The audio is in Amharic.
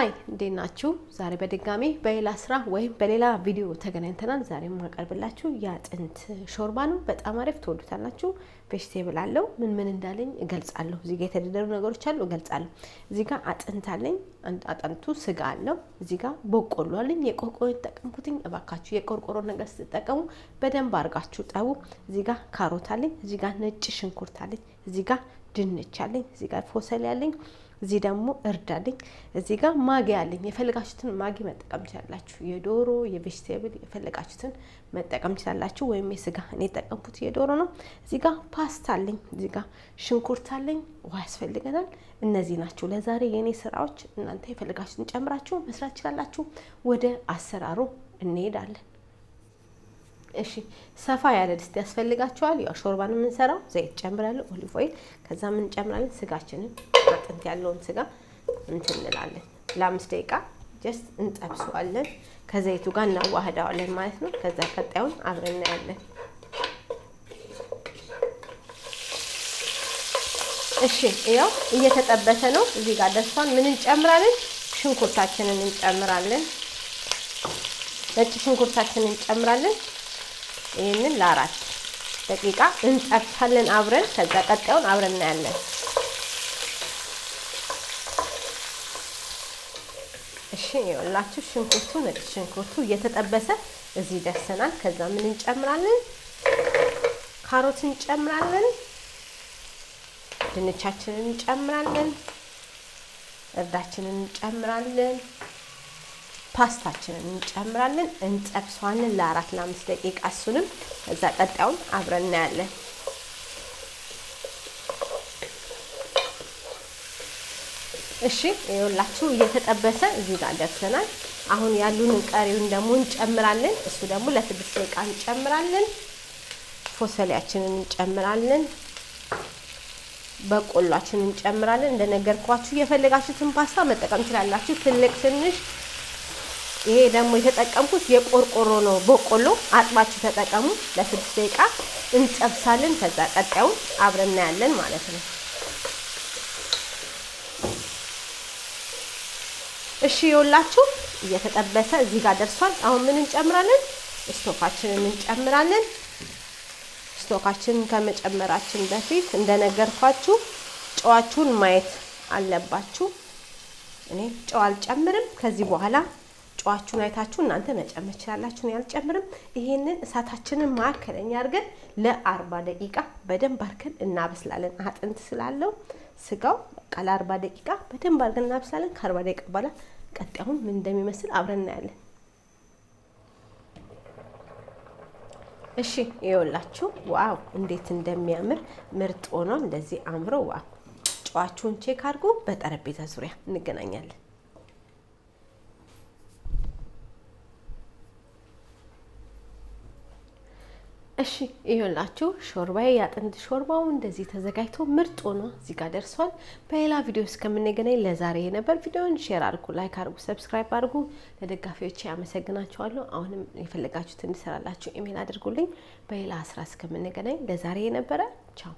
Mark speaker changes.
Speaker 1: ሃይ እንዴት ናችሁ? ዛሬ በድጋሚ በሌላ ስራ ወይም በሌላ ቪዲዮ ተገናኝተናል። ዛሬ ማቀርብላችሁ የአጥንት ሾርባ ነው። በጣም አሪፍ ትወዱታላችሁ። ቬጅቴብል አለው። ምን እንዳለኝ እገልጻለሁ። እዚህ ጋር የተደረደሩ ነገሮች አሉ እገልጻለሁ። እዚህ ጋር አጥንት አለኝ። አጥንቱ ስጋ አለው። እዚህ ጋር በቆሎ አለኝ። የቆርቆሮ ተጠቀምኩትኝ። እባካችሁ የቆርቆሮ ነገር ስትጠቀሙ በደንብ አድርጋችሁ ጠቡ። እዚህ ጋር ካሮት አለኝ። እዚህ ጋር ነጭ ሽንኩርት አለኝ። እዚህ ጋር ድንች አለኝ። እዚህ ጋር ፎሰል ያለኝ እዚህ ደግሞ እርድ አለኝ። እዚህ ጋር ማጊ አለኝ። የፈለጋችሁትን ማጊ መጠቀም ትችላላችሁ። የዶሮ የቬጅቴብል የፈለጋችሁትን መጠቀም ትችላላችሁ። ወይም የስጋ እኔ የተጠቀምኩት የዶሮ ነው። እዚህ ጋር ፓስታ አለኝ። እዚህ ጋር ሽንኩርት አለኝ። ውሃ ያስፈልገናል። እነዚህ ናቸው ለዛሬ የኔ ስራዎች። እናንተ የፈለጋችሁትን ጨምራችሁ መስራት ትችላላችሁ። ወደ አሰራሩ እንሄዳለን። እሺ ሰፋ ያለ ድስት ያስፈልጋችኋል። ያው ሾርባን የምንሰራው ዘይት ጨምራለሁ፣ ኦሊቭ ኦይል። ከዛ ምን ጨምራለን? ስጋችንን አጥንት ያለውን ስጋ እንላለን። ለ5 ደቂቃ ጀስት እንጠብሰዋለን። ከዘይቱ ጋር እናዋህዳዋለን ማለት ነው። ከዛ ቀጣዩን አብረን እናያለን። እሺ ያው እየተጠበሰ ነው። እዚህ ጋር ደርሷል። ምን እንጨምራለን? ሽንኩርታችንን እንጨምራለን። ነጭ ሽንኩርታችንን እንጨምራለን። ይሄንን ለ4 ደቂቃ እንጠብሳለን አብረን። ከዛ ቀጣዩን አብረን እናያለን። እሺ ይኸውላችሁ ሽንኩርቱ ነጭ ሽንኩርቱ እየተጠበሰ እዚህ ደርሰናል። ከዛ ምን እንጨምራለን? ካሮት እንጨምራለን። ድንቻችንን እንጨምራለን። እርዳችንን እንጨምራለን። ፓስታችንን እንጨምራለን። እንጠብሰዋለን ለ4-5 ደቂቃ እሱንም። ከዛ ቀጣዩን አብረን እናያለን። እሺ ይኸውላችሁ እየተጠበሰ እዚህ ጋር ደርሰናል። አሁን ያሉንን ቀሪውን ደግሞ እንጨምራለን። እሱ ደግሞ ለ6 ደቂቃ እንጨምራለን። ፎሰሊያችንን እንጨምራለን። በቆሏችንን እንጨምራለን። እንደነገርኳችሁ የፈለጋችሁትን ፓስታ መጠቀም ትችላላችሁ፣ ትልቅ ትንሽ። ይሄ ደግሞ የተጠቀምኩት የቆርቆሮ ነው። በቆሎ አጥባችሁ ተጠቀሙ። ለ6 ደቂቃ እንጠብሳለን። ከዛ ቀጣዩን አብረን እናያለን ማለት ነው። እሺ ይኸውላችሁ እየተጠበሰ እዚህ ጋር ደርሷል። አሁን ምን እንጨምራለን? ስቶካችንን እንጨምራለን። ስቶካችንን ከመጨመራችን በፊት እንደነገርኳችሁ ጨዋችሁን ማየት አለባችሁ። እኔ ጨው አልጨምርም። ከዚህ በኋላ ጨዋችሁን አይታችሁ እናንተ መጨመር ትችላላችሁ። እኔ አልጨምርም። ይሄንን እሳታችንን ማዕከለኛ አድርገን ለ40 ደቂቃ በደንብ አድርገን እናበስላለን። አጥንት ስላለው ስጋው በቃ ለ40 ደቂቃ በደንብ አድርገን እናበስላለን። ከ40 ደቂቃ በኋላ ቀጣዩን ምን እንደሚመስል አብረን እናያለን። እሺ ይኸውላችሁ ዋው እንዴት እንደሚያምር ምርጥ ሆኖ እንደዚህ አምሮ ዋው። ጨዋችሁን ቼክ አድርጉ። በጠረጴዛ ዙሪያ እንገናኛለን። እሺ ይኸውላችሁ ሾርባዬ የአጥንት ሾርባው እንደዚህ ተዘጋጅቶ ምርጥ ሆኖ እዚህ ጋር ደርሷል። በሌላ ቪዲዮ እስከምንገናኝ ለዛሬ የነበር ቪዲዮን ሼር አድርጉ፣ ላይክ አድርጉ፣ ሰብስክራይብ አድርጉ። ለደጋፊዎቼ አመሰግናችኋለሁ። አሁንም የፈለጋችሁትን እንሰራላችሁ ኢሜል አድርጉልኝ። በሌላ ስራ እስከምንገናኝ ለዛሬ የነበረ ቻው።